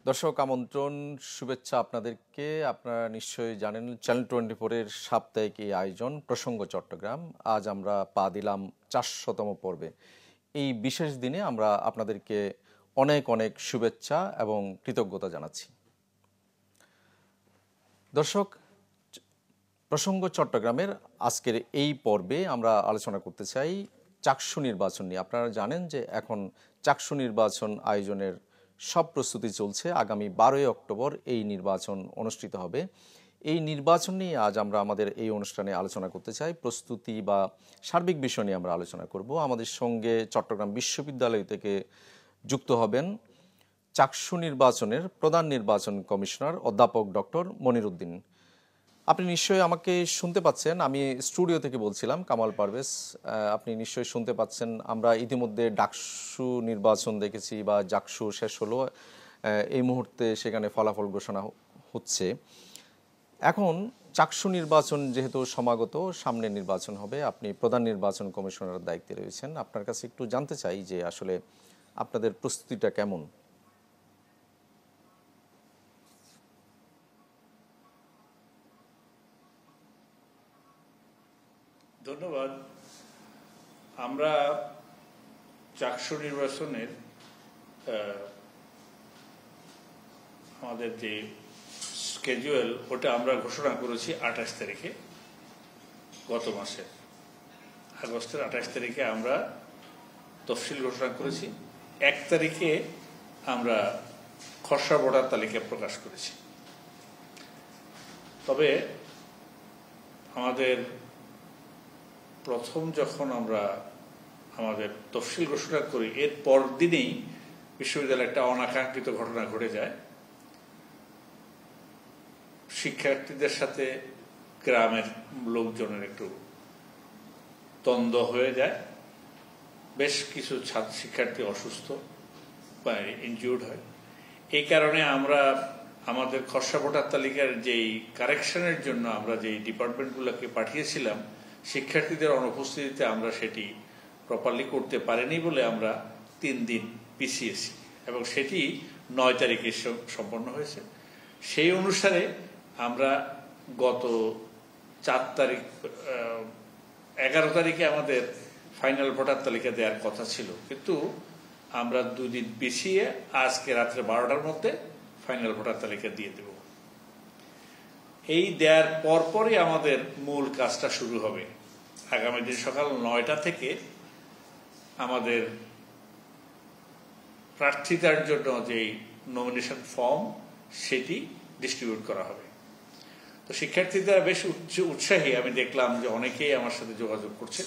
দর্শক আমন্ত্রণ, শুভেচ্ছা আপনাদেরকে। আপনারা নিশ্চয়ই জানেন চ্যানেল 24-এর সাপ্তাহিক এই আয়োজন প্রসঙ্গ চট্টগ্রাম। আজ আমরা পা দিলাম 400তম পর্বে। এই বিশেষ দিনে আমরা আপনাদেরকে অনেক অনেক শুভেচ্ছা এবং কৃতজ্ঞতা জানাচ্ছি। দর্শক, প্রসঙ্গ চট্টগ্রামের আজকের এই পর্বে আমরা আলোচনা করতে চাই চাকসু নির্বাচন নিয়ে। আপনারা জানেন যে এখন চাকসু নির্বাচন আয়োজনের সব প্রস্তুতি চলছে। আগামী 12ই অক্টোবর এই নির্বাচন অনুষ্ঠিত হবে। এই নির্বাচন নিয়ে আজ আমরা আমাদের এই অনুষ্ঠানে আলোচনা করতে চাই। প্রস্তুতি বা সার্বিক বিষয় নিয়ে আমরা আলোচনা করব। আমাদের সঙ্গে চট্টগ্রাম বিশ্ববিদ্যালয় থেকে যুক্ত হবেন চাকসু নির্বাচনের প্রধান নির্বাচন কমিশনার অধ্যাপক ডক্টর মনিরুদ্দিন। আপনি নিশ্চয়ই আমাকে শুনতে পাচ্ছেন। আমি স্টুডিও থেকে বলছিলাম, কামাল পারভেজ। আপনি নিশ্চয়ই শুনতে পাচ্ছেন। আমরা ইতিমধ্যে ডাকসু নির্বাচন দেখেছি বা জাকসু শেষ হলো, এই মুহূর্তে সেখানে ফলাফল ঘোষণা হচ্ছে। এখন চাকসু নির্বাচন যেহেতু সমাগত, সামনে নির্বাচন হবে, আপনি প্রধান নির্বাচন কমিশনারের দায়িত্বে রয়েছেন। আপনার কাছে একটু জানতে চাই যে আসলে আপনাদের প্রস্তুতিটা কেমন? ধন্যবাদ। আমরা চাকসু নির্বাচনের আমাদের যে স্কেজুয়াল ওটা আমরা ঘোষণা করেছি 28 তারিখে, গত মাসে আগস্টের 28 তারিখে আমরা তফসিল ঘোষণা করেছি। 1 তারিখে আমরা খসড়া ভোটার তালিকা প্রকাশ করেছি। তবে আমাদের প্রথম যখন আমরা আমাদের তফসিল ঘোষণা করি, এর পর দিনেই বিশ্ববিদ্যালয়ে একটা অনাকাঙ্ক্ষিত ঘটনা ঘটে যায়। শিক্ষার্থীদের সাথে গ্রামের লোকজনের একটু দ্বন্দ্ব হয়ে যায়। বেশ কিছু শিক্ষার্থী অসুস্থ বা ইনজিউর্ড হয়। এই কারণে আমরা আমাদের খসড়া ভোটার তালিকার যেই কারেকশনের জন্য আমরা যেই ডিপার্টমেন্টগুলোকে পাঠিয়েছিলাম, শিক্ষার্থীদের অনুপস্থিতিতে আমরা সেটি প্রপারলি করতে পারিনি বলে আমরা 3 দিন পিছিয়েছি এবং সেটি 9 তারিখে সম্পন্ন হয়েছে। সেই অনুসারে আমরা গত 11 তারিখে আমাদের ফাইনাল ভোটার তালিকা দেওয়ার কথা ছিল, কিন্তু আমরা 2 দিন পিছিয়ে আজকে রাত্রে 12টার মধ্যে ফাইনাল ভোটার তালিকা দিয়ে দেব। এই দেওয়ার পরপরই আমাদের মূল কাজটা শুরু হবে। আগামী দিন সকাল 9টা থেকে আমাদের প্রার্থিতার জন্য যেই নমিনেশন ফর্ম সেটি ডিস্ট্রিবিউট করা হবে। তো শিক্ষার্থীরা বেশ উৎসাহী। আমি দেখলাম যে অনেকেই আমার সাথে যোগাযোগ করছে।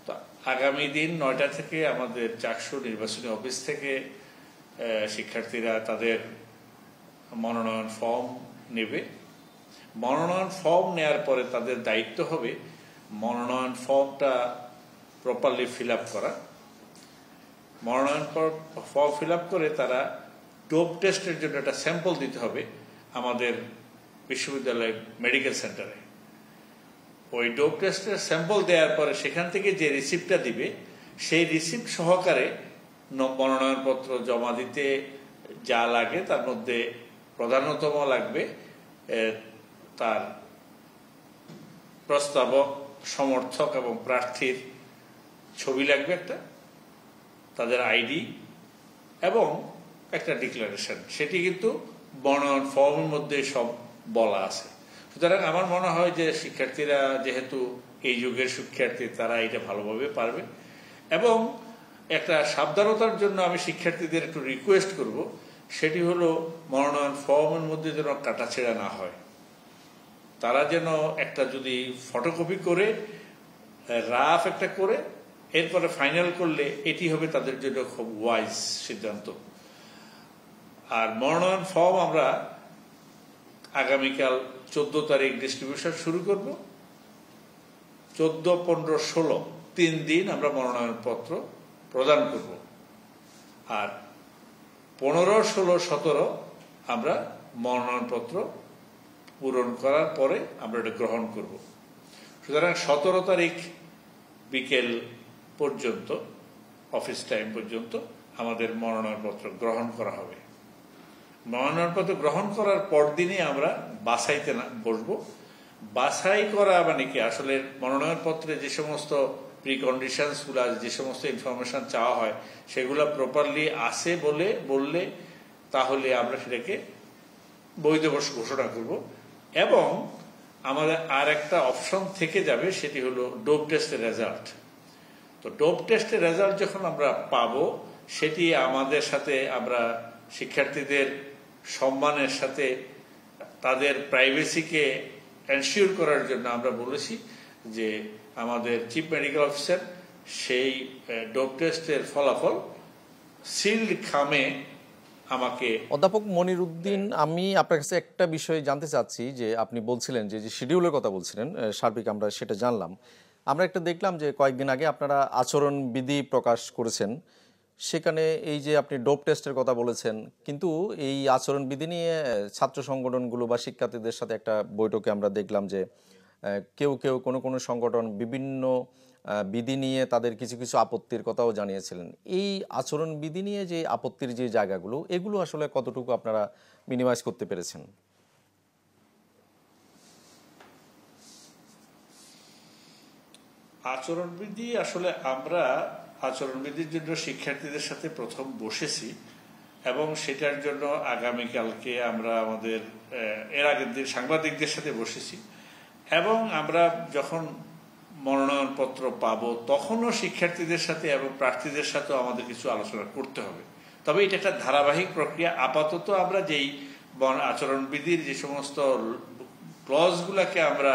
তো আগামী দিন 9টা থেকে আমাদের চাকসু নির্বাচনী অফিস থেকে শিক্ষার্থীরা তাদের মনোনয়ন ফর্ম নেবে। মনোনয়ন ফর্ম নেওয়ার পরে তাদের দায়িত্ব হবে মনোনয়ন ফর্মটা প্রপারলি ফিল আপ করা। মনোনয়ন ফর্ম ফিল আপ করে তারা ডোপ টেস্টের জন্য একটা স্যাম্পল দিতে হবে আমাদের বিশ্ববিদ্যালয় মেডিকেল সেন্টারে। ওই ডোপ টেস্টের স্যাম্পল দেওয়ার পরে সেখান থেকে যে রিসিপ্টটা দিবে, সেই রিসিপ্ট সহকারে মনোনয়নপত্র জমা দিতে যা লাগে তার মধ্যে প্রধানতম লাগবে তার প্রস্তাবক, সমর্থক এবং প্রার্থীর ছবি লাগবে একটা, তাদের আইডি এবং একটা ডিক্লারেশন। সেটি কিন্তু মনোনয়ন ফর্মের মধ্যে সব বলা আছে। সুতরাং আমার মনে হয় যে শিক্ষার্থীরা যেহেতু এই যুগের শিক্ষার্থী, তারা এটা ভালোভাবে পারবে। এবং একটা সাবধানতার জন্য আমি শিক্ষার্থীদের একটু রিকোয়েস্ট করব, সেটি হলো মনোনয়ন ফর্মের মধ্যে যেন কাটাছেঁড়া না হয়। তারা যেন একটা যদি ফটোকপি করে রাফ একটা করে এরপরে ফাইনাল করলে এটি হবে তাদের জন্য খুব ওয়াইজ সিদ্ধান্ত। আর মনোনয়ন ফর্ম আমরা আগামীকাল 14 তারিখ ডিস্ট্রিবিউশন শুরু করব। 14, 15, 16 3 দিন আমরা মনোনয়নপত্র প্রদান করব। আর 15, 16, 17 আমরা মনোনয়নপত্র পূরণ করার পরে আমরা এটা গ্রহণ করব। সুতরাং 17 তারিখ বিকেল পর্যন্ত, অফিস টাইম পর্যন্ত আমাদের মনোনয়নপত্র গ্রহণ করা হবে। মনোনয়নপত্র গ্রহণ করার পরদিনই আমরা বাছাইতে বসবো। বাছাই করা মানে কি, আসলে মনোনয়নপত্রে যে সমস্ত প্রিকন্ডিশনসগুলো, যে সমস্ত ইনফরমেশন চাওয়া হয় সেগুলো প্রপারলি আছে বললে তাহলে আমরা সেটাকে বৈধ ঘোষণা করব। এবং আমাদের আর একটা অপশন থেকে যাবে, সেটি হলো ডোপ টেস্টের রেজাল্ট। তো ডোপ টেস্টের রেজাল্ট যখন আমরা পাবো, সেটি আমাদের সাথে আমরা শিক্ষার্থীদের সম্মানের সাথে তাদের প্রাইভেসিকে এনশিওর করার জন্য আমরা বলেছি যে আমাদের চিফ মেডিকেল অফিসার সেই ডোপ টেস্টের ফলাফল সিল্ড খামে আমাকে। অধ্যাপক মনিরুদ্দিন, আমি আপনার কাছে একটা বিষয় জানতে চাচ্ছি যে আপনি বলছিলেন যে শিডিউলের কথা বলছিলেন, সার্বিক আমরা সেটা জানলাম। আমরা একটা দেখলাম যে কয়েকদিন আগে আপনারা আচরণবিধি প্রকাশ করেছেন, সেখানে এই যে আপনি ডোপ টেস্টের কথা বলেছেন, কিন্তু এই আচরণবিধি নিয়ে ছাত্র সংগঠনগুলো বা শিক্ষার্থীদের সাথে একটা বৈঠকে আমরা দেখলাম যে কেউ কেউ কোনো সংগঠন বিভিন্ন বিধি নিয়ে তাদের কিছু কিছু আপত্তির কথাও জানিয়েছিলেন। এই আচরণবিধি নিয়ে যে আপত্তির যে জায়গাগুলো, এগুলো আসলে কতটুকু আপনারা মিনিমাইজ করতে পেরেছেন? আচরণবিধি আসলে আমরা আচরণবিধির জন্য শিক্ষার্থীদের সাথে প্রথম বসেছি এবং সেটার জন্য আগামীকালকে আমরা আমাদের এর আগের দিন সাংবাদিকদের সাথে বসেছি। এবং আমরা যখন মনোনয়নপত্র পাবো তখনও শিক্ষার্থীদের সাথে এবং প্রার্থীদের সাথেও আমাদের কিছু আলোচনা করতে হবে। তবে এটা একটা ধারাবাহিক প্রক্রিয়া। আপাতত আমরা যেই আচরণবিধির যে সমস্ত ক্লজগুলোকে আমরা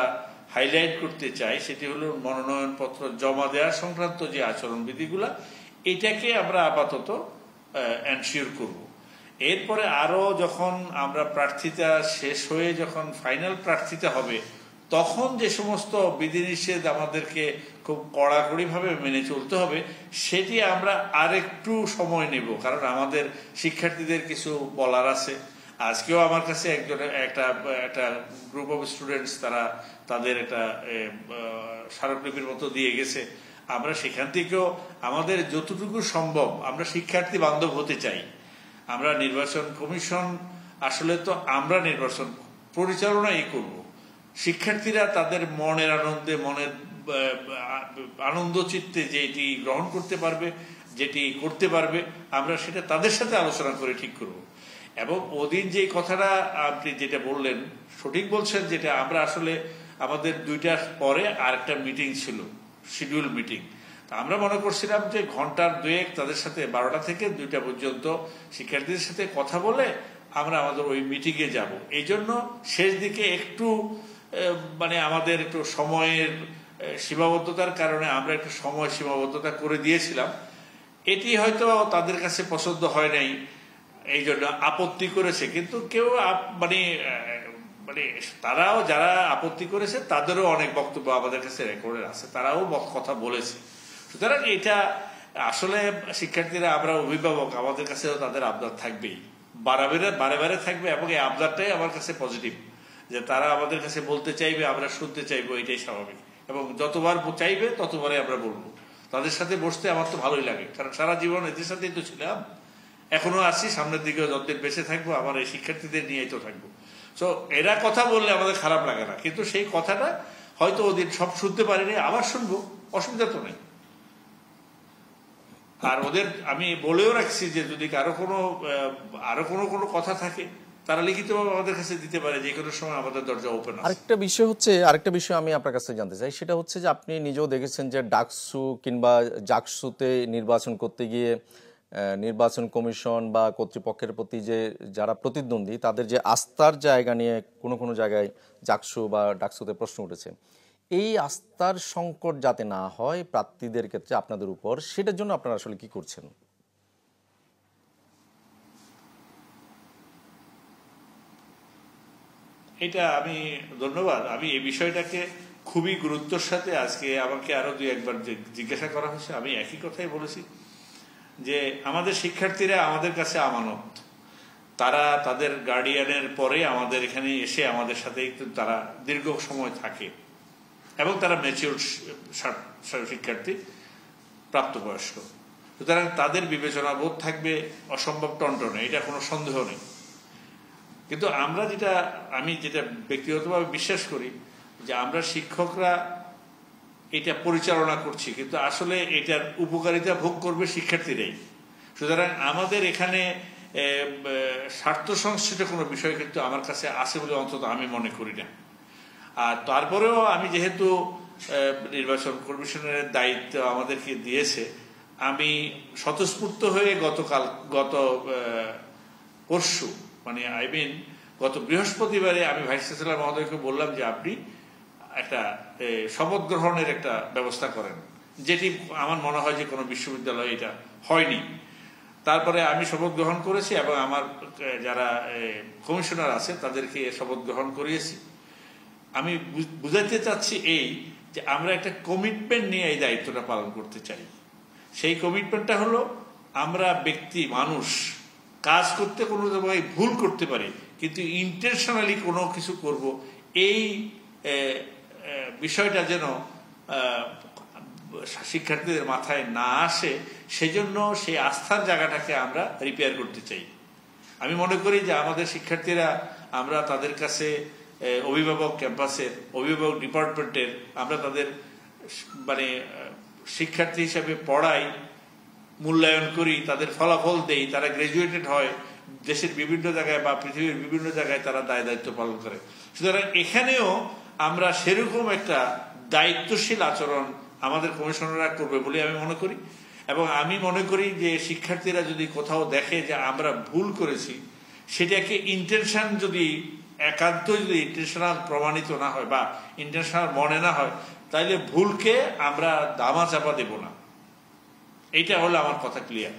হাইলাইট করতে চাই, সেটি হলো মনোনয়নপত্র জমা দেওয়া সংক্রান্ত যে আচরণবিধিগুলা, এটাকে আমরা আপাতত এনশিওর করব। এরপরে আরো যখন আমরা প্রার্থিতা শেষ হয়ে যখন ফাইনাল প্রার্থিতা হবে, তখন যে সমস্ত বিধিনিষেধ আমাদেরকে খুব কড়াকড়িভাবে মেনে চলতে হবে, সেটি আমরা আরেকটু সময় নেব, কারণ আমাদের শিক্ষার্থীদের কিছু বলার আছে। আজকেও আমার কাছে একটা গ্রুপ অফ স্টুডেন্টস তারা তাদের একটা স্মারকলিপির মতো দিয়ে গেছে। আমরা সেখান থেকেও আমাদের যতটুকু সম্ভব আমরা শিক্ষার্থী বান্ধব হতে চাই। আমরা নির্বাচন কমিশন আসলে তো আমরা নির্বাচন পরিচালনাই করব। শিক্ষার্থীরা তাদের মনের আনন্দে, মনের আনন্দ চিত্তে যেটি গ্রহণ করতে পারবে, যেটি করতে পারবে, আমরা সেটা তাদের সাথে আলোচনা করে ঠিক করব। এবং ওদিন যে কথাটা আপনি যেটা বললেন সঠিক বলছেন, যেটা আমরা আসলে আমাদের 2টার পরে আরেকটা মিটিং ছিল, শিডিউল মিটিং। আমরা মনে করছিলাম যে ঘন্টার 2 তাদের সাথে 12টা থেকে 2টা পর্যন্ত শিক্ষার্থীদের সাথে কথা বলে আমরা আমাদের ওই মিটিংয়ে যাব। এই জন্য শেষ দিকে একটু আমাদের একটু সময়ের সীমাবদ্ধতার কারণে আমরা একটু সময় সীমাবদ্ধতা করে দিয়েছিলাম। এটি হয়তো তাদের কাছে পছন্দ হয় নাই, এই জন্য আপত্তি করেছে। কিন্তু কেউ তারাও যারা আপত্তি করেছে তাদেরও অনেক বক্তব্য আমাদের কাছে রেকর্ডের আছে, তারাও কথা বলেছে। সুতরাং এটা আসলে শিক্ষার্থীরা, আমরা অভিভাবক, আমাদের কাছেও তাদের আবদার থাকবেই, বারে বারে থাকবে। এবং এই আবদারটাই আমার কাছে পজিটিভ, যে তারা আমাদের কাছে বলতে চাইবে, আমরা শুনতে চাইবো, এটাই স্বাভাবিক। এবং যতবার চাইবে ততবারই আমরা বলবো। তাদের সাথে বসতে আমার তো ভালোই লাগে, কারণ সারা জীবন এদের সাথেই তো ছিলাম, এখনো আছি, সামনের দিকে যতদিন বেঁচে থাকবো আমার এই শিক্ষার্থীদের নিয়েই তো থাকবো। তো এরা কথা বললে আমাদের খারাপ লাগে না, কিন্তু সেই কথাটা হয়তো ওদের সব শুনতে পারিনি, আবার শুনবো, অসুবিধা তো নেই। আর ওদের আমি বলেও রাখছি যে যদি আরো কোনো কথা থাকে তারা লিখিতভাবে আমাদের কাছে দিতে পারে, যে কোনো সময় আমাদের দরজা ওপেন আছে। আরেকটা বিষয় আমি আপনার কাছে জানতে চাই, সেটা হচ্ছে যে আপনি নিজেও দেখেছেন যে ডাকসু কিংবা জাকসুতে নির্বাচন করতে গিয়ে নির্বাচন কমিশন বা কর্তৃপক্ষের প্রতি যে যারা প্রতিদ্বন্দ্বী, তাদের যে আস্থার জায়গা নিয়ে কোনো জায়গায় জাকসু বা ডাকসুতে প্রশ্ন উঠেছে। এই আস্থার সংকট যাতে না হয় প্রার্থীদের ক্ষেত্রে আপনাদের উপর, সেটার জন্য আপনারা আসলে কি করছেন? এটা আমি ধন্যবাদ। আমি এই বিষয়টাকে খুবই গুরুত্বের সাথে, আজকে আমাকে আরো 2-1 বার জিজ্ঞাসা করা হয়েছে, আমি একই কথাই বলেছি যে আমাদের শিক্ষার্থীরা আমাদের কাছে আমানত। তারা তাদের গার্ডিয়ানের পরে আমাদের এখানে এসে আমাদের সাথে তারা দীর্ঘ সময় থাকে এবং তারা ম্যাচিউর শিক্ষার্থী, প্রাপ্তবয়স্ক। সুতরাং তাদের বিবেচনা বোধ থাকবে অসম্ভব টনটনে, এটা কোনো সন্দেহ নেই। কিন্তু আমি যেটা ব্যক্তিগতভাবে বিশ্বাস করি যে আমরা শিক্ষকরা এটা পরিচালনা করছি, কিন্তু আসলে এটার উপকারিতা ভোগ করবে শিক্ষার্থীরাই। সুতরাং আমাদের এখানে স্বার্থ সংশ্লিষ্ট কোনো বিষয় কিন্তু আমার কাছে আছে বলে অন্তত আমি মনে করি না। আর তারপরেও আমি যেহেতু নির্বাচন কমিশনের দায়িত্ব আমাদেরকে দিয়েছে, আমি স্বতঃস্ফূর্ত হয়ে গত পরশু গত বৃহস্পতিবারে আমি ভাইস চ্যান্সেলর মহোদয়কে বললাম যে আপনি একটা শপথ গ্রহণের একটা ব্যবস্থা করেন, যেটি আমার মনে হয় যে কোনো বিশ্ববিদ্যালয়ে এটা হয়নি। তারপরে আমি শপথ গ্রহণ করেছি এবং আমার যারা কমিশনার আছে তাদেরকে শপথ গ্রহণ করিয়েছি। আমি বুঝাতে চাচ্ছি যে আমরা একটা কমিটমেন্ট নিয়ে এই দায়িত্বটা পালন করতে চাই। সেই কমিটমেন্টটা হলো আমরা মানুষ কাজ করতে কোনো জায়গায় ভুল করতে পারি, কিন্তু ইন্টেনশনালি কোনো কিছু করব এই বিষয়টা যেন শিক্ষার্থীদের মাথায় না আসে, সেজন্য সেই আস্থার জায়গাটাকে আমরা রিপেয়ার করতে চাই। আমি মনে করি যে আমাদের শিক্ষার্থীরা, আমরা তাদের কাছে অভিভাবক ক্যাম্পাসের, অভিভাবক ডিপার্টমেন্টের, আমরা তাদের শিক্ষার্থী হিসাবে পড়াই, মূল্যায়ন করি, তাদের ফলাফল দেই, তারা গ্রাজুয়েটেড হয়, দেশের বিভিন্ন জায়গায় বা পৃথিবীর বিভিন্ন জায়গায় তারা দায়িত্ব পালন করে। সুতরাং এখানেও আমরা সেরকম একটা দায়িত্বশীল আচরণ আমাদের কমিশনাররা করবে বলে আমি মনে করি। এবং আমি মনে করি যে শিক্ষার্থীরা যদি কোথাও দেখে যে আমরা ভুল করেছি, সেটাকে ইন্টেনশন যদি ইন্টেনশনাল প্রমাণিত না হয় বা ইন্টেনশনাল মনে না হয়, তাইলে ভুলকে আমরা দামা চাপা দেব না। এইটা হলো আমার কথা ক্লিয়ার,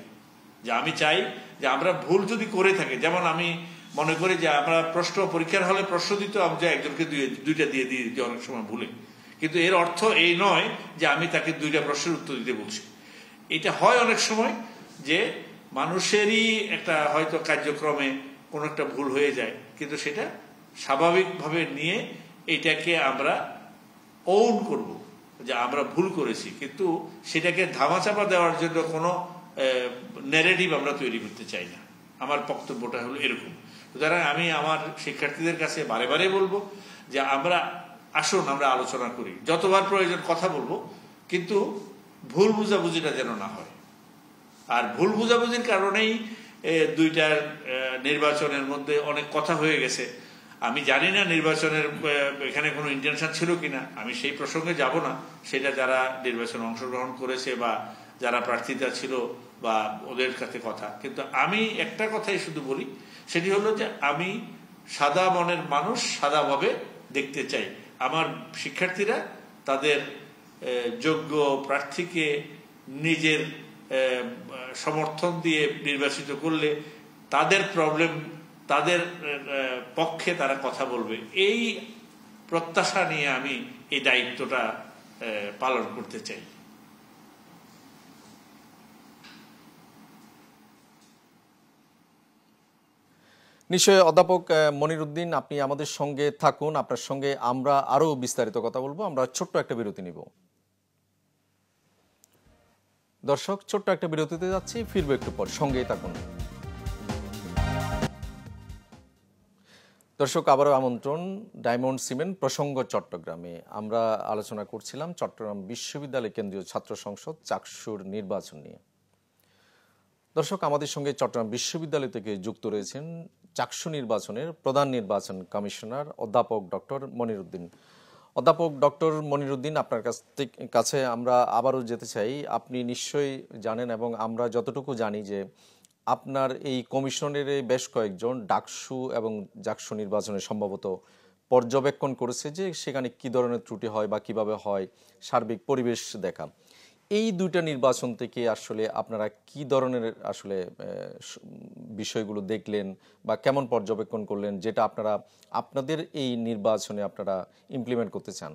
যে আমি চাই যে আমরা ভুল যদি করে থাকি, যেমন আমি মনে করি যে আমরা পরীক্ষার হলে প্রশ্ন দিতে আমরা একজনকে দুইটা দিয়ে দিই অনেক সময় ভুলে, কিন্তু এর অর্থ এই নয় যে আমি তাকে দুইটা প্রশ্নের উত্তর দিতে বলছি। এটা হয় অনেক সময় যে মানুষেরই একটা হয়তো কার্যক্রমে কোনো একটা ভুল হয়ে যায়, কিন্তু সেটা স্বাভাবিকভাবে নিয়ে এটাকে আমরা ওন করব যে আমরা ভুল করেছি, কিন্তু সেটাকে ধামাচাপা দেওয়ার জন্য কোনো ন্যারেটিভ আমরা তৈরি করতে চাই না। আমার বক্তব্যটা হলো এরকম। সুতরাং আমি আমার শিক্ষার্থীদের কাছে বারে বারে বলবো যে আসুন আমরা আলোচনা করি, যতবার প্রয়োজন কথা বলবো, কিন্তু ভুল বুঝাবুঝিটা যেন না হয়। আর ভুল বুঝাবুঝির কারণেই দুইটার নির্বাচনের মধ্যে অনেক কথা হয়ে গেছে। আমি জানি না নির্বাচনের এখানে কোনো ইন্টেনশন ছিল কিনা, আমি সেই প্রসঙ্গে যাব না। সেটা যারা নির্বাচনে অংশগ্রহণ করেছে বা যারা প্রার্থীতা ছিল বা ওদের কাছে কথা। কিন্তু আমি একটা কথাই শুধু বলি, সেটি হলো যে আমি সাদা মনের মানুষ সাদাভাবে দেখতে চাই। আমার শিক্ষার্থীরা তাদের যোগ্য প্রার্থীকে নিজের সমর্থন দিয়ে নির্বাচিত করলে তাদের প্রবলেম, তাদের পক্ষে তারা কথা বলবে, এই প্রত্যাশা নিয়ে আমি এই দায়িত্বটা পালন করতে চাই। নিশ্চয়ই অধ্যাপক মনিরুদ্দিন, আপনি আমাদের সঙ্গে থাকুন। আপনার সঙ্গে আমরা আরো বিস্তারিত কথা বলবো। আমরা ছোট্ট একটা বিরতি নিব। দর্শক, ছোট্ট একটা বিরতিতে যাচ্ছি, ফিরবো একটু পর, সঙ্গেই থাকুন। দর্শক, আবারও আমন্ত্রণ ডায়মন্ড সিমেন্ট প্রসঙ্গ চট্টগ্রামে। আমরা আলোচনা করছিলাম চট্টগ্রাম বিশ্ববিদ্যালয় কেন্দ্রীয় ছাত্র সংসদ চাকসুর নির্বাচন নিয়ে। দর্শক, আমাদের সঙ্গে চট্টগ্রাম বিশ্ববিদ্যালয় থেকে যুক্ত রয়েছেন চাকসু নির্বাচনের প্রধান নির্বাচন কমিশনার অধ্যাপক ডক্টর মনিরুদ্দিন। অধ্যাপক ডক্টর মনিরুদ্দিন, আপনার কাছে আমরা আবারও যেতে চাই। আপনি নিশ্চয়ই জানেন এবং আমরা যতটুকু জানি যে আপনার এই কমিশনের বেশ কয়েকজন ডাকসু এবং জাকসু নির্বাচনে সম্ভবত পর্যবেক্ষণ করেছে যে সেখানে কি ধরনের ত্রুটি হয় বা কিভাবে হয়, সার্বিক পরিবেশ দেখা। এই দুইটা নির্বাচন থেকে আসলে আপনারা কি ধরনের আসলে বিষয়গুলো দেখলেন বা কেমন পর্যবেক্ষণ করলেন, যেটা আপনারা আপনাদের এই নির্বাচনে আপনারা ইমপ্লিমেন্ট করতে চান?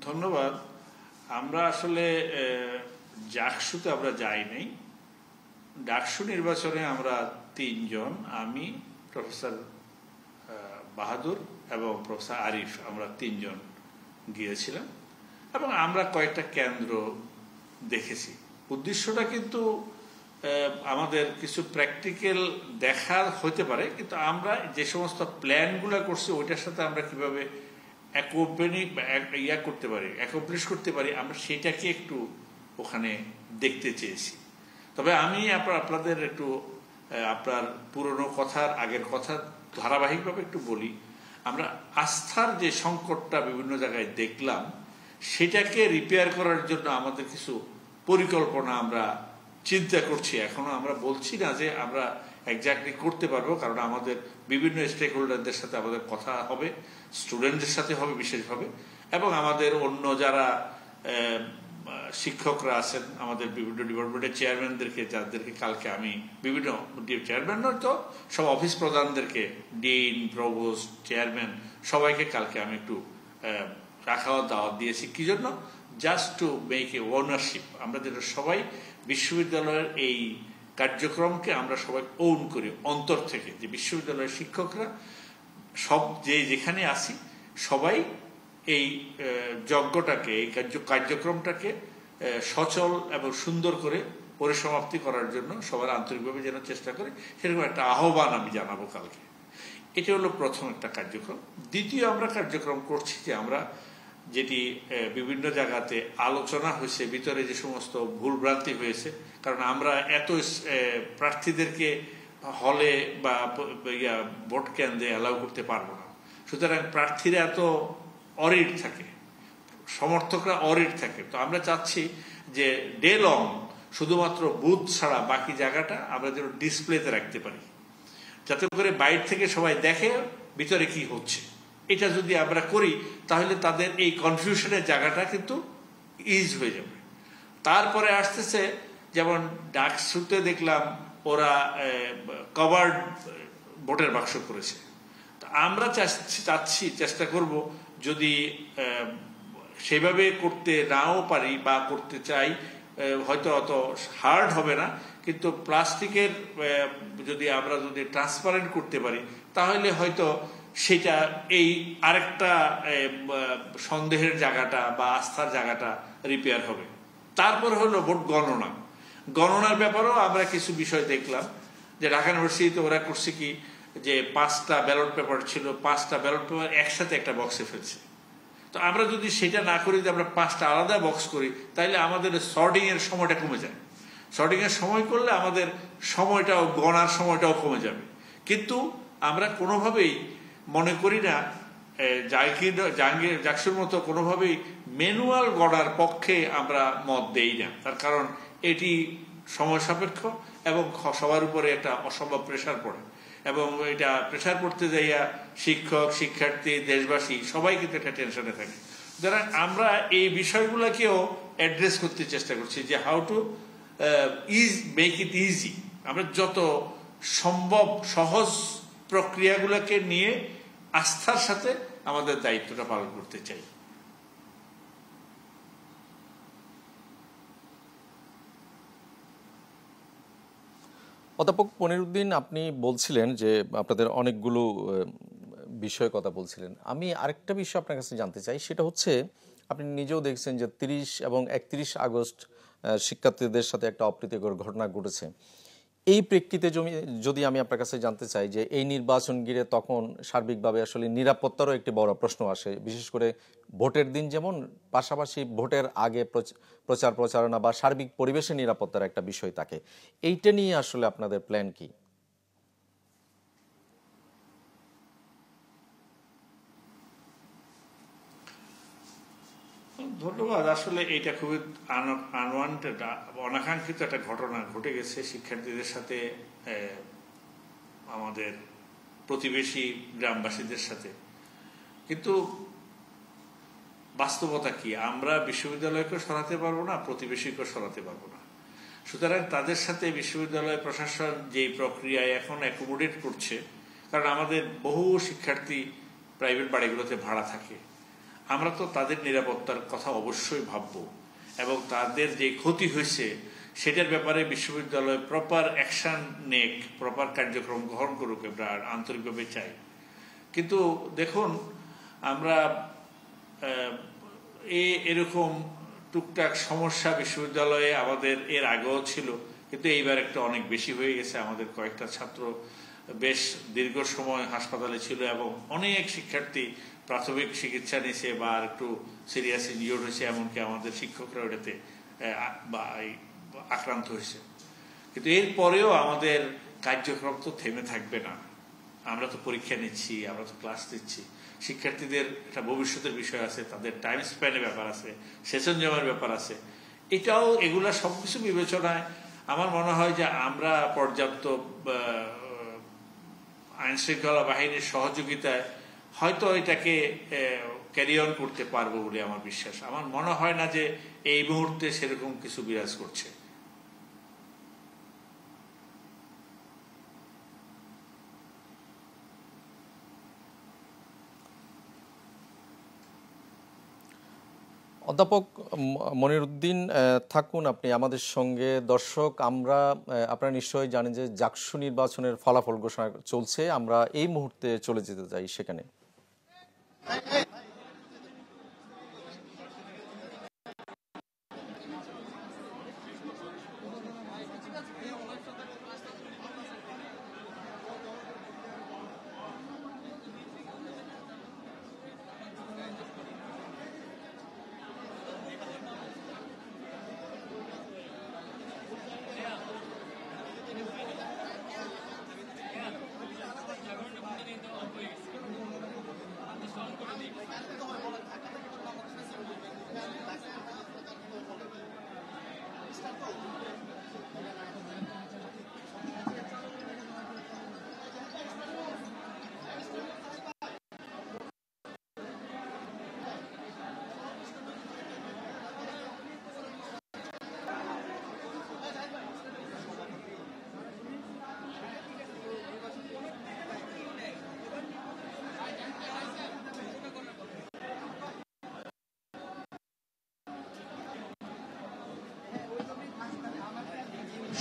ধন্যবাদ। আমরা আসলে জাকসুতে আমরা যাই নাই। ডাকসু নির্বাচনে আমরা তিনজন, আমি, প্রফেসর বাহাদুর এবং প্রফেসর আরিফ, আমরা তিনজন গিয়েছিলাম এবং আমরা কয়েকটা কেন্দ্র দেখেছি। উদ্দেশ্যটা কিন্তু আমাদের কিছু প্র্যাকটিক্যাল দেখার হতে পারে, কিন্তু আমরা যে সমস্ত প্ল্যানগুলো করছি ওইটার সাথে আমরা কিভাবে করতে পারি, অ্যাকমপ্লিশ করতে পারি, আমরা সেটাকে একটু ওখানে দেখতে চেয়েছি। তবে আমি আপনাদের একটু আপনার পুরনো কথার আগের কথা ধারাবাহিকভাবে একটু বলি। আমরা আস্থার যে সংকটটা বিভিন্ন জায়গায় দেখলাম, সেটাকে রিপেয়ার করার জন্য আমাদের কিছু পরিকল্পনা আমরা চিন্তা করছি। এখনো আমরা বলছি না যে আমরা এক্স্যাক্টলি করতে পারবো, কারণ আমাদের বিভিন্ন স্টেক হোল্ডারদের সাথে আমাদের কথা হবে, স্টুডেন্টদের সাথে হবে বিশেষভাবে, এবং আমাদের অন্য যারা শিক্ষকরা আছেন, আমাদের বিভিন্ন ডিপার্টমেন্টের চেয়ারম্যানদেরকে, যাদেরকে কালকে আমি বিভিন্ন চেয়ারম্যান নয় তো সব অফিস প্রধানদেরকে, ডিন, প্রভোস্ট, চেয়ারম্যান সবাইকে কালকে আমি একটু রাখাওয়ার দাওয়াত দিয়েছি। কি জন্য? Just to make a ownership. আমরা যেটা সবাই বিশ্ববিদ্যালয়ের এই কার্যক্রমকে আমরা সবাই ওন করি অন্তর থেকে, যে বিশ্ববিদ্যালয়ের শিক্ষকরা সব যেখানে আসি সবাই এই যজ্ঞটাকে, এই কার্যক্রমটাকে সচল এবং সুন্দর করে পরিসমাপ্তি করার জন্য সবার আন্তরিকভাবে যেন চেষ্টা করে, সেরকম একটা আহ্বান আমি জানাবো কালকে। এটা হলো প্রথম একটা কার্যক্রম। দ্বিতীয় আমরা কার্যক্রম করছি যে আমরা যেটি বিভিন্ন জায়গাতে আলোচনা হয়েছে, ভিতরে যে সমস্ত ভুলভ্রান্তি হয়েছে, কারণ আমরা এত প্রার্থীদেরকে হলে বা ভোট কেন্দ্রে অ্যালাউ করতে পারবো না। সুতরাং প্রার্থীরা এত অরিড থাকে, সমর্থকরা অরিড থাকে। তো আমরা চাচ্ছি যে ডে লং শুধুমাত্র বুথ ছাড়া বাকি জায়গাটা আমরা যেন ডিসপ্লেতে রাখতে পারি, যাতে করে বাইরে থেকে সবাই দেখে ভিতরে কি হচ্ছে। এটা যদি আমরা করি তাহলে তাদের এই কনফিউশনের জায়গাটা কিন্তু ইজ হয়ে যাবে। তারপরে আসতেছে যেমন ডাকসুতে দেখলাম ওরা কভার্ড ভোটের বাক্স করেছে। আমরা চাচ্ছি, চেষ্টা করব যদি সেভাবে করতে নাও পারি বা করতে চাই, হয়তো অত হার্ড হবে না, কিন্তু প্লাস্টিকের যদি আমরা ট্রান্সপারেন্ট করতে পারি তাহলে হয়তো সেটা এই আরেকটা সন্দেহের জায়গাটা বা আস্থার জায়গাটা রিপেয়ার হবে। তারপর হলো ভোট গণনা। গণনার ব্যাপারেও আমরা কিছু বিষয় দেখলাম যে ঢাকা ইউনিভার্সিটিতে ওরা করছে কি, যে 5টা ব্যালট পেপার ছিল, 5টা ব্যালট পেপার একসাথে একটা বক্সে ফেলছে। তো আমরা যদি সেটা না করি, যে আমরা 5টা আলাদা বক্স করি, তাহলে আমাদের সর্টিং এর সময়টা কমে যায়। সর্টিং এর সময় করলে আমাদের সময়টাও, গণার সময়টাও কমে যাবে। কিন্তু আমরা কোনোভাবেই মনে করি না জাকসুর মতো কোনোভাবেই ম্যানুয়াল গড়ার পক্ষে আমরা মত দেই না। তার কারণ এটি সময় সাপেক্ষ এবং সবার উপরে একটা অসম্ভব প্রেশার পড়ে, এবং এটা প্রেশার পড়তে যাইয়া শিক্ষক, শিক্ষার্থী, দেশবাসী সবাই কিন্তু একটা টেনশনে থাকে। সুতরাং আমরা এই বিষয়গুলোকেও অ্যাড্রেস করতে চেষ্টা করছি, যে how to make it easy. আমরা যত সম্ভব সহজ প্রক্রিয়াগুলোকে নিয়ে আস্থার সাথে আমাদের দায়িত্বটা পালন করতে চাই। অধ্যাপক মনিরুদ্দিন, আপনি বলছিলেন যে আপনাদের অনেকগুলো বিষয়ে কথা বলছিলেন। আমি আরেকটা বিষয় আপনার কাছে জানতে চাই, সেটা হচ্ছে আপনি নিজেও দেখছেন যে 30 এবং 31 আগস্ট শিক্ষার্থীদের সাথে একটা অপ্রীতিকর ঘটনা ঘটেছে। এই প্রেক্ষিতে যদি আমি আপনার কাছে জানতে চাই যে এই নির্বাচন ঘিরে তখন সার্বিকভাবে আসলে নিরাপত্তারও একটি বড় প্রশ্ন আসে, বিশেষ করে ভোটের দিন যেমন, পাশাপাশি ভোটের আগে প্রচার প্রচারণা বা সার্বিক পরিবেশের নিরাপত্তার একটা বিষয় থাকে। এইটা নিয়ে আসলে আপনাদের প্ল্যান কি? ধন্যবাদ। আসলে এটা খুবই আনওয়ান্টেড, অনাকাঙ্ক্ষিত একটা ঘটনা ঘটে গেছে শিক্ষার্থীদের সাথে, আমাদের প্রতিবেশী গ্রামবাসীদের সাথে। কিন্তু বাস্তবতা কি, আমরা বিশ্ববিদ্যালয়কেও সরাতে পারবো না, প্রতিবেশীকেও সরাতে পারবো না। সুতরাং তাদের সাথে বিশ্ববিদ্যালয় প্রশাসন যে প্রক্রিয়ায় এখন অ্যাকোমোডেট করছে, কারণ আমাদের বহু শিক্ষার্থী প্রাইভেট বাড়িগুলোতে ভাড়া থাকে, আমরা তো তাদের নিরাপত্তার কথা অবশ্যই ভাবব, এবং তাদের যে ক্ষতি হয়েছে সেটার ব্যাপারে বিশ্ববিদ্যালয় প্রপার অ্যাকশন নেক, প্রপার কার্যক্রম গ্রহণ করুক, আমরা আন্তরিকভাবে চাই। কিন্তু দেখুন, আমরা এরকম টুকটাক সমস্যা বিশ্ববিদ্যালয়ে আমাদের এর আগেও ছিল, কিন্তু এইবার একটা অনেক বেশি হয়ে গেছে। আমাদের কয়েকটা ছাত্র বেশ দীর্ঘ সময় হাসপাতালে ছিল এবং অনেক শিক্ষার্থী প্রাথমিক চিকিৎসা নিয়েছে বা একটু সিরিয়াস ইনজিওর্ড হয়েছে, এমনকি আমাদের শিক্ষকরা ওটাতে আক্রান্ত হয়েছে। কিন্তু এরপরেও আমাদের কার্যক্রম তো থেমে থাকবে না। আমরা তো পরীক্ষা নিচ্ছি, আমরা তো ক্লাস দিচ্ছি। শিক্ষার্থীদের একটা ভবিষ্যতের বিষয় আছে, তাদের টাইম স্প্যানের ব্যাপার আছে, সেশন জমার ব্যাপার আছে। এগুলা সবকিছু বিবেচনায় আমার মনে হয় যে আমরা পর্যাপ্ত আইন শৃঙ্খলা বাহিনীর সহযোগিতায় হয়তো এটাকে ক্যারি অন করতে পারবো বলে আমার বিশ্বাস। আমার মনে হয় না যে এই মুহূর্তে সেরকম কিছু বিরাজ করছে। অধ্যাপক মনিরউদ্দিন থাকুন আপনি আমাদের সঙ্গে। দর্শক, আপনারা নিশ্চয়ই জানেন যে জাকসু নির্বাচনের ফলাফল ঘোষণা চলছে। আমরা এই মুহূর্তে চলে যেতে চাই সেখানে।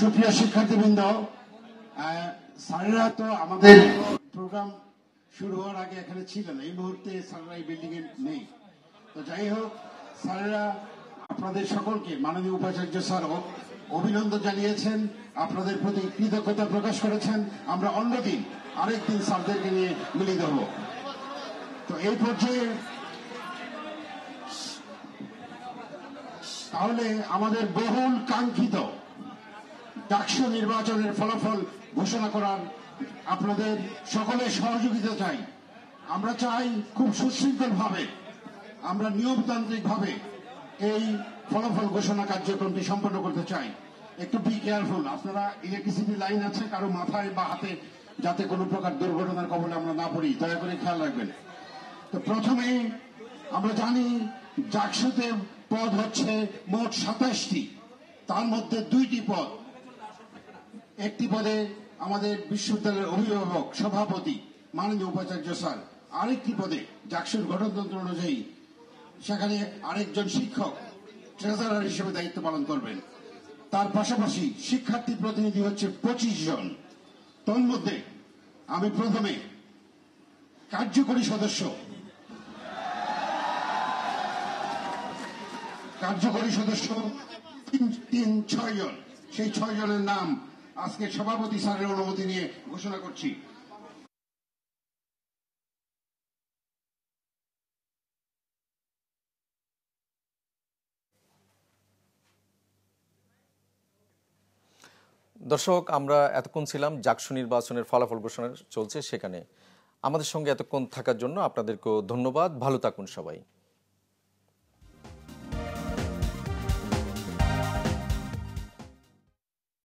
সুপ্রিয় শিক্ষার্থীবৃন্দ, স্যারেরা তো আমাদের প্রোগ্রাম শুরু হওয়ার আগে এখানে ছিলেন। এই মুহূর্তে স্যারেরা এই বিল্ডিং এ নেই। তো যাই হোক, স্যারেরা আপনাদের সকলকে, মাননীয় উপাচার্য স্যার অভিনন্দন জানিয়েছেন, আপনাদের প্রতি কৃতজ্ঞতা প্রকাশ করেছেন। আমরা অন্যদিন আরেকদিন স্যারদেরকে নিয়ে মিলিত হব। তো এই পর্যায়ে তাহলে আমাদের বহুল কাঙ্ক্ষিত ডাকসু নির্বাচনের ফলাফল ঘোষণা করার আপনাদের সকলের সহযোগিতা চাই। আমরা চাই খুব সুশৃঙ্খল ভাবে, আমরা নিয়মতান্ত্রিক ভাবে এই ফলাফল ঘোষণা কার্যক্রমটি সম্পন্ন করতে চাই। একটু বি কেয়ারফুল। আপনারা ইলেকট্রিসিটি লাইন আছে, কারো মাথায় বা হাতে যাতে কোনো প্রকার দুর্ঘটনার কবলে আমরা না পড়ি, দয়া করে খেয়াল রাখবেন। তো প্রথমে আমরা জানি জাকসুতে পদ হচ্ছে মোট 27টি, তার মধ্যে 2টি পদ। একটি পদে আমাদের বিশ্ববিদ্যালয়ের অভিভাবক সভাপতি মাননীয় উপাচার্য স্যার, আরেকটি পদে জাকসুর গঠনতন্ত্র অনুযায়ী সেখানে আরেকজন শিক্ষক ট্রেজারার হিসেবে দায়িত্ব পালন করবেন। তার পাশাপাশি শিক্ষার্থী প্রতিনিধি হচ্ছে 25 জন। তন্মধ্যে আমি প্রথমে কার্যকরী সদস্য 6 জন, সেই 6 জনের নাম আজকে সভাপতি স্যারের অনুমতি নিয়ে ঘোষণা করছি। দর্শক, আমরা এতক্ষণ ছিলাম জাকসু নির্বাচনের ফলাফল ঘোষণা চলছে সেখানে। আমাদের সঙ্গে এতক্ষণ থাকার জন্য আপনাদেরকেও ধন্যবাদ। ভালো থাকুন সবাই।